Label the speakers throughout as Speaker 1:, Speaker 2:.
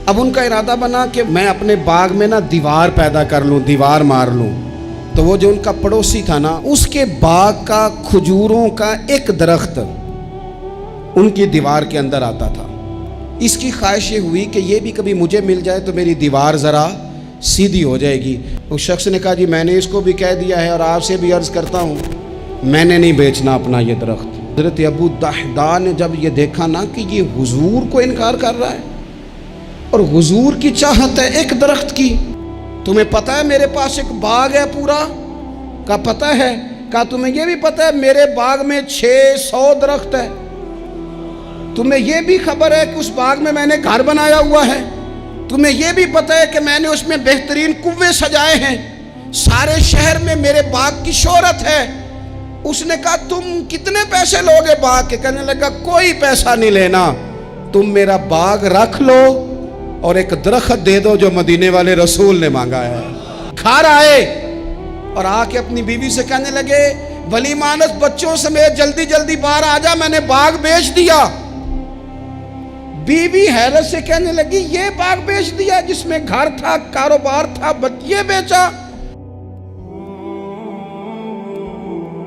Speaker 1: اب ان کا ارادہ بنا کہ میں اپنے باغ میں نا دیوار پیدا کر لوں، دیوار مار لوں۔ تو وہ جو ان کا پڑوسی تھا نا، اس کے باغ کا کھجوروں کا ایک درخت ان کی دیوار کے اندر آتا تھا۔ اس کی خواہش یہ ہوئی کہ یہ بھی کبھی مجھے مل جائے تو میری دیوار ذرا سیدھی ہو جائے گی۔ اس شخص نے کہا جی میں نے اس کو بھی کہہ دیا ہے اور آپ سے بھی عرض کرتا ہوں، میں نے نہیں بیچنا اپنا یہ درخت۔ حضرت ابو دحداء نے جب یہ دیکھا نا کہ یہ حضور کو انکار کر رہا ہے اور حضور کی چاہت ہے ایک درخت کی، تمہیں پتہ ہے میرے پاس ایک باغ ہے پورا؟ کا پتہ ہے؟ کہا تمہیں یہ بھی پتہ ہے میرے باغ میں 600 درخت ہے؟ تمہیں یہ بھی خبر ہے کہ اس باغ میں میں نے گھر بنایا ہوا ہے؟ تمہیں یہ بھی پتہ ہے کہ میں نے اس میں بہترین کنویں سجائے ہیں؟ سارے شہر میں میرے باغ کی شہرت ہے۔ اس نے کہا تم کتنے پیسے لوگے باغ کے؟ کہنے لگا کوئی پیسہ نہیں لینا، تم میرا باغ رکھ لو اور ایک درخت دے دو جو مدینے والے رسول نے مانگا ہے۔ گھر آئے اور آ کے اپنی بیوی سے کہنے لگے ولی مانس بچوں سمیت جلدی جلدی باہر آ جا، میں نے باغ بیچ دیا۔ بیوی حیرت سے کہنے لگی یہ باغ بیچ دیا جس میں گھر تھا، کاروبار تھا، یہ بیچا؟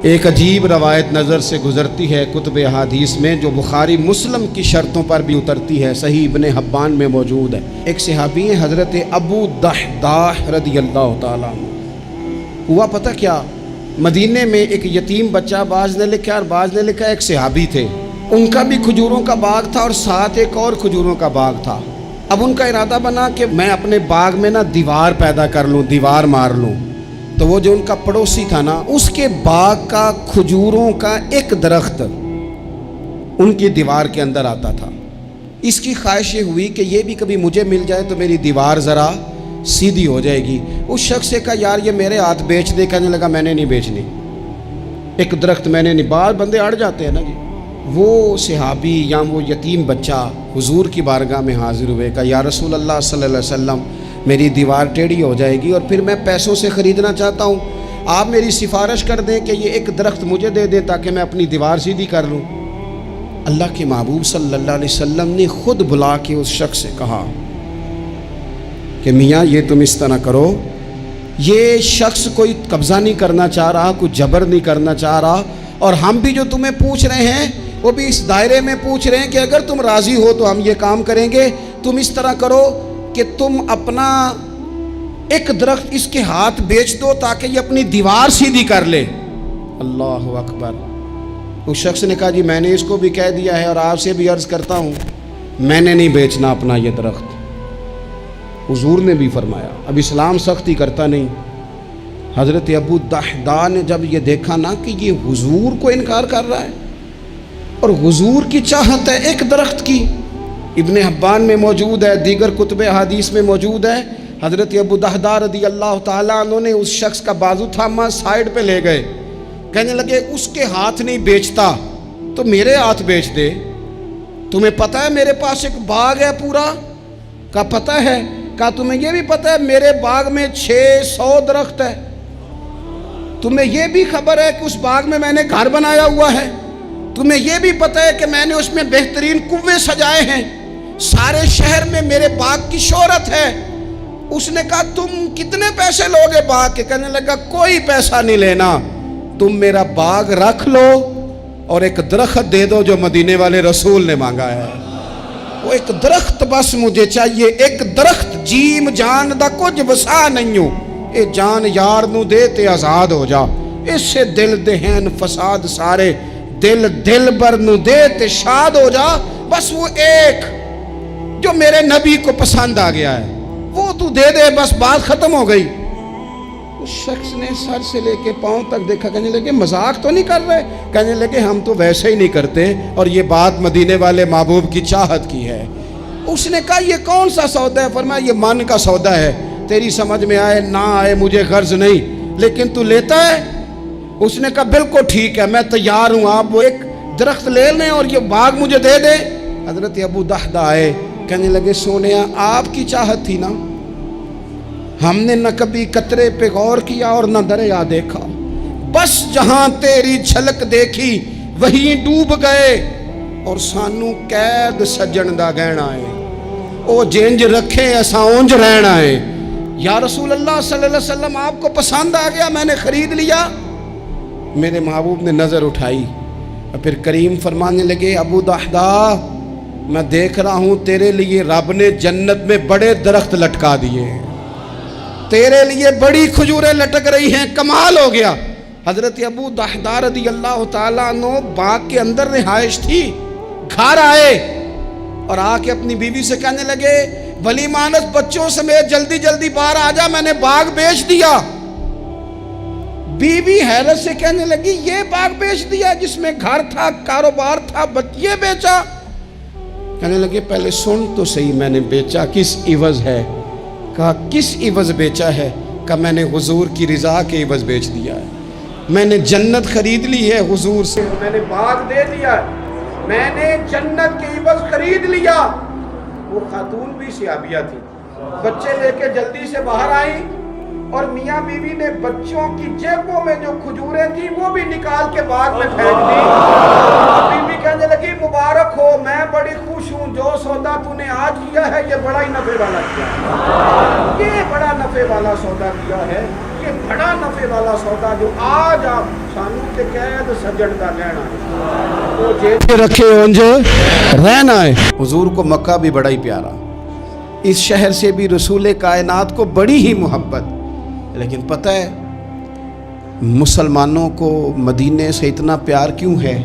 Speaker 1: ایک عجیب روایت نظر سے گزرتی ہے کتب احادیث میں، جو بخاری مسلم کی شرطوں پر بھی اترتی ہے، صحیح ابن حبان میں موجود ہے۔ ایک صحابی ہیں حضرت ابو دحداء رضی اللہ تعالیٰ عنہ۔ ہوا پتہ کیا، مدینے میں ایک یتیم بچہ، بعض نے لکھا اور بعض نے لکھا ایک صحابی تھے، ان کا بھی کھجوروں کا باغ تھا اور ساتھ ایک اور کھجوروں کا باغ تھا۔ اب ان کا ارادہ بنا کہ میں اپنے باغ میں نا دیوار پیدا کر لوں، دیوار مار لوں۔ تو وہ جو ان کا پڑوسی تھا نا، اس کے باغ کا کھجوروں کا ایک درخت ان کی دیوار کے اندر آتا تھا۔ اس کی خواہش یہ ہوئی کہ یہ بھی کبھی مجھے مل جائے تو میری دیوار ذرا سیدھی ہو جائے گی۔ اس شخص سے کہا یار یہ میرے ہاتھ بیچ دے۔ کہنے لگا میں نے نہیں بیچنی، ایک درخت میں نے نہیں۔ بعض بندے اڑ جاتے ہیں نا جی۔ وہ صحابی یا وہ یتیم بچہ حضور کی بارگاہ میں حاضر ہوئے، کہا یا رسول اللہ صلی اللہ علیہ وسلم میری دیوار ٹیڑھی ہو جائے گی اور پھر میں پیسوں سے خریدنا چاہتا ہوں، آپ میری سفارش کر دیں کہ یہ ایک درخت مجھے دے دیں تاکہ میں اپنی دیوار سیدھی کر لوں۔ اللہ کے محبوب صلی اللہ علیہ وسلم نے خود بلا کے اس شخص سے کہا کہ میاں یہ تم اس طرح کرو، یہ شخص کوئی قبضہ نہیں کرنا چاہ رہا، کوئی جبر نہیں کرنا چاہ رہا، اور ہم بھی جو تمہیں پوچھ رہے ہیں وہ بھی اس دائرے میں پوچھ رہے ہیں کہ اگر تم راضی ہو تو ہم یہ کام کریں گے۔ تم اس طرح کرو کہ تم اپنا ایک درخت اس کے ہاتھ بیچ دو تاکہ یہ اپنی دیوار سیدھی کر لے۔ اللہ اکبر۔ اس شخص نے کہا جی میں نے اس کو بھی کہہ دیا ہے اور آپ سے بھی عرض کرتا ہوں، میں نے نہیں بیچنا اپنا یہ درخت۔ حضور نے بھی فرمایا، اب اسلام سختی کرتا نہیں۔ حضرت ابو دحداء نے جب یہ دیکھا نا کہ یہ حضور کو انکار کر رہا ہے اور حضور کی چاہت ہے ایک درخت کی، ابن حبان میں موجود ہے، دیگر کتب احادیث میں موجود ہے، حضرت ابو دحداء رضی اللہ تعالیٰ عنہ نے اس شخص کا بازو تھاما، سائیڈ پہ لے گئے، کہنے لگے اس کے ہاتھ نہیں بیچتا تو میرے ہاتھ بیچ دے، تمہیں پتہ ہے میرے پاس ایک باغ ہے پورا؟ کا پتہ ہے؟ کہا تمہیں یہ بھی پتہ ہے میرے باغ میں 600 درخت ہے؟ تمہیں یہ بھی خبر ہے کہ اس باغ میں میں نے گھر بنایا ہوا ہے؟ تمہیں یہ بھی پتہ ہے کہ میں نے اس میں بہترین کنویں سجائے ہیں؟ سارے شہر میں میرے باغ کی شہرت ہے۔ اس نے کہا تم کتنے پیسے لوگے باغ کے؟ کہنے لگا کوئی پیسہ نہیں لینا، تم میرا باغ رکھ لو اور ایک درخت دے دو جو مدینے والے رسول نے مانگا ہے۔ وہ ایک درخت بس مجھے چاہیے، ایک درخت، جیم جان دا کچھ وسا نہیں ہو، اے جان یار نو دے تے آزاد ہو جا، اس سے دل دہن فساد سارے، دل بر نو دے تے شاد ہو جا، بس وہ ایک جو میرے نبی کو پسند آ گیا ہے وہ تو دے دے، بس بات ختم ہو گئی۔ اس شخص نے سر سے لے کے پاؤں تک دیکھا، کہنے لگے مذاق تو نہیں کر رہے؟ کہنے لگے ہم تو ویسے ہی نہیں کرتے، اور یہ بات مدینے والے محبوب کی چاہت کی ہے۔ اس نے کہا یہ کون سا سودا ہے؟ فرمایا یہ من کا سودا ہے، تیری سمجھ میں آئے نہ آئے مجھے غرض نہیں، لیکن تو لیتا ہے؟ اس نے کہا بالکل ٹھیک ہے، میں تیار ہوں، آپ وہ ایک درخت لے لیں اور یہ باغ مجھے دے دیں۔ حضرت ابو دحداء آئے، کہنے لگے سونیا آپ کی چاہت تھی نا، ہم نے نہ کبھی قطرے پہ غور کیا اور نہ دریا دیکھا، بس جہاں تیری جھلک دیکھی وہیں ڈوب گئے، اور سانو قید سجن دا گہنا ہے۔ او جینج رکھے ایسا اونج رہنا ہے۔ یا رسول اللہ صلی اللہ علیہ وسلم آپ کو پسند آ گیا، میں نے خرید لیا۔ میرے محبوب نے نظر اٹھائی اور پھر کریم فرمانے لگے ابو دحدہ میں دیکھ رہا ہوں تیرے لیے رب نے جنت میں بڑے درخت لٹکا دیے ہیں، تیرے لیے بڑی کھجوریں لٹک رہی ہیں، کمال ہو گیا۔ حضرت ابو دحدہ رضی اللہ تعالیٰ عنہ باغ کے اندر رہائش تھی، گھر آئے اور آ کے اپنی بیوی سے کہنے لگے بھلی مانس بچوں سمیت جلدی جلدی باہر آ جا، میں نے باغ بیچ دیا۔ بیوی حیرت سے کہنے لگی یہ باغ بیچ دیا جس میں گھر تھا، کاروبار تھا، یہ بیچا؟ کہنے لگے پہلے سن تو صحیح، میں نے بیچا کس عوض ہے؟ کہا کس عوض بیچا ہے؟ کہا میں نے حضور کی رضا کے عوض بیچ دیا ہے، میں نے جنت خرید لی ہے حضور سے، میں نے باغ دے دیا ہے، میں نے جنت کے عوض خرید لیا۔ وہ خاتون بھی صحابیہ تھی، بچے لے کے جلدی سے باہر آئیں اور میاں بیوی نے بچوں کی جیبوں میں جو کھجوریں تھیں وہ بھی نکال کے باغ میں پھینک دی۔ بیوی کہنے لگی مبارک ہو، میں بڑی خوش ہوں، جو سودا تو نے آج کیا ہے یہ بڑا ہی نفع والا کیا ہے، یہ بڑا نفع والا سودا کیا ہے، یہ بڑا نفع والا سودا جو آج آپ سانو کے قید سجن کا لینا ہے، وہ جیب رکھے اونج رہنا ہے۔ حضور کو مکہ بھی بڑا ہی پیارا، اس شہر سے بھی رسول کائنات کو بڑی ہی محبت، لیکن پتہ ہے مسلمانوں کو مدینے سے اتنا پیار کیوں ہے؟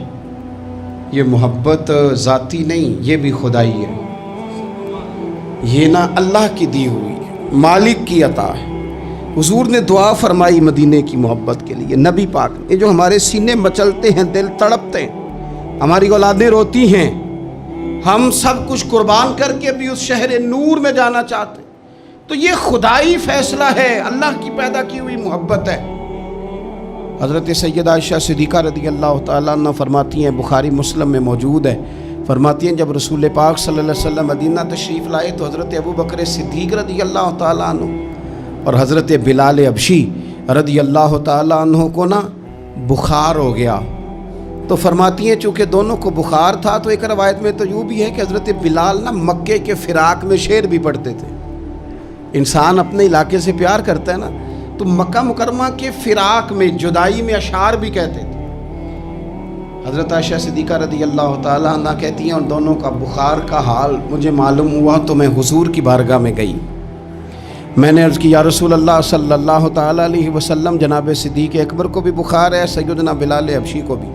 Speaker 1: یہ محبت ذاتی نہیں، یہ بھی خدائی ہے، یہ نہ اللہ کی دی ہوئی ہے، مالک کی عطا ہے۔ حضور نے دعا فرمائی مدینے کی محبت کے لیے، نبی پاک نے، جو ہمارے سینے مچلتے ہیں، دل تڑپتے ہیں، ہماری اولادیں روتی ہیں، ہم سب کچھ قربان کر کے بھی اس شہر نور میں جانا چاہتے ہیں، تو یہ خدائی فیصلہ ہے، اللہ کی پیدا کی ہوئی محبت ہے۔ حضرت سیدہ عائشہ صدیقہ رضی اللہ تعالیٰ عنہ فرماتی ہیں، بخاری مسلم میں موجود ہے، فرماتی ہیں جب رسول پاک صلی اللہ علیہ وسلم مدینہ تشریف لائے تو حضرت ابو بکر صدیق رضی اللہ تعالیٰ عنہ اور حضرت بلال حبشی رضی اللہ تعالیٰ عنہ کو نا بخار ہو گیا، تو فرماتی ہیں چونکہ دونوں کو بخار تھا تو ایک روایت میں تو یوں بھی ہے کہ حضرت بلال نا مکے کے فراق میں شعر بھی پڑھتے تھے۔ انسان اپنے علاقے سے پیار کرتا ہے نا، تو مکہ مکرمہ کے فراق میں، جدائی میں اشعار بھی کہتے تھے۔ حضرت عائشہ صدیقہ رضی اللہ تعالیٰ عنہ کہتی ہیں اور دونوں کا بخار کا حال مجھے معلوم ہوا تو میں حضور کی بارگاہ میں گئی، میں نے عرض کی یا رسول اللہ صلی اللہ تعالیٰ علیہ وسلم جناب صدیق اکبر کو بھی بخار ہے، سیدنا بلال حبشی کو بھی،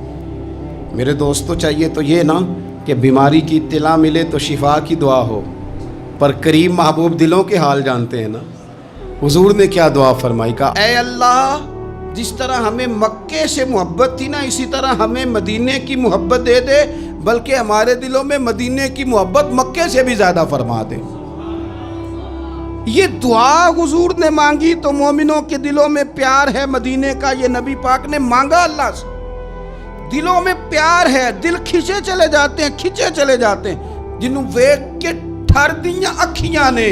Speaker 1: میرے دوستو چاہیے تو یہ نا کہ بیماری کی اطلاع ملے تو شفا کی دعا ہو، پر کریم محبوب دلوں کے حال جانتے ہیں نا۔ حضور نے کیا دعا فرمائی، کہا اے اللہ جس طرح ہمیں مکے سے محبت تھی نا، اسی طرح ہمیں مدینے کی محبت دے دے، بلکہ ہمارے دلوں میں مدینے کی محبت مکے سے بھی زیادہ فرما دے۔ یہ دعا حضور نے مانگی تو مومنوں کے دلوں میں پیار ہے مدینے کا، یہ نبی پاک نے مانگا اللہ سے، دلوں میں پیار ہے، دل کھچے چلے جاتے ہیں جنہوں ویک کے ٹھر دیاں اکھیاں نے،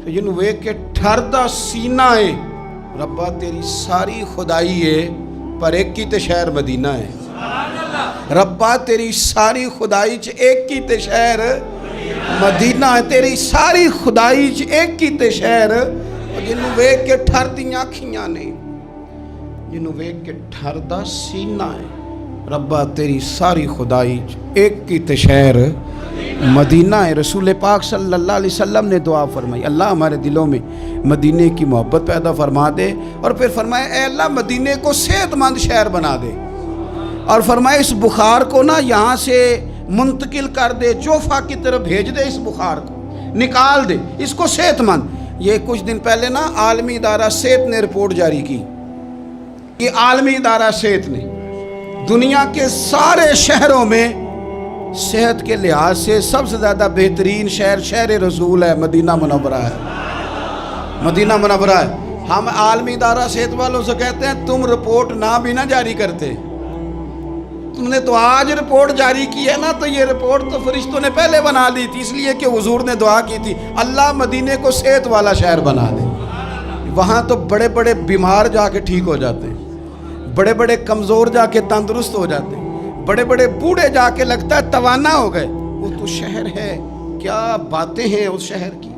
Speaker 1: جنہوں ویک کے ٹھر دا سینہ ہے، ربا تیری ساری خدائی ہے پر ایک کی تے شہر مدینہ ہے، ربا تیری ساری خدائی چ ایک کی تے شہر مدینہ ہے، تیری ساری خدائی چ ایک کی تے شہر، جنہوں ویک کے ٹھر دیاں اکھیاں نے، جنہوں ویک کے ٹھر دا سینہ ہے، ربا تیری ساری خدائی ایک کی تے شہر مدینہ ہے۔ رسول پاک صلی اللہ علیہ وسلم نے دعا فرمائی اللہ ہمارے دلوں میں مدینے کی محبت پیدا فرما دے، اور پھر فرمائے اے اللہ مدینے کو صحت مند شہر بنا دے، اور فرمائے اس بخار کو نا یہاں سے منتقل کر دے، جوفا کی طرف بھیج دے، اس بخار کو نکال دے، اس کو صحت مند۔ یہ کچھ دن پہلے نا عالمی ادارہ صحت نے رپورٹ جاری کی، یہ عالمی ادارہ صحت نے دنیا کے سارے شہروں میں صحت کے لحاظ سے سب سے زیادہ بہترین شہر رسول ہے، مدینہ منورہ ہے، مدینہ منورہ ہے۔ ہم عالمی ادارہ صحت والوں سے کہتے ہیں تم رپورٹ نہ بھی نہ جاری کرتے، تم نے تو آج رپورٹ جاری کی ہے نا، تو یہ رپورٹ تو فرشتوں نے پہلے بنا لی تھی، اس لیے کہ حضور نے دعا کی تھی اللہ مدینے کو صحت والا شہر بنا دے۔ وہاں تو بڑے بڑے بیمار جا کے ٹھیک ہو جاتے ہیں، بڑے بڑے کمزور جا کے تندرست ہو جاتے ہیں، بڑے بڑے بوڑھے جا کے لگتا ہے توانا ہو گئے۔ وہ تو شہر ہے کہ کیا باتیں ہیں اس شہر کی.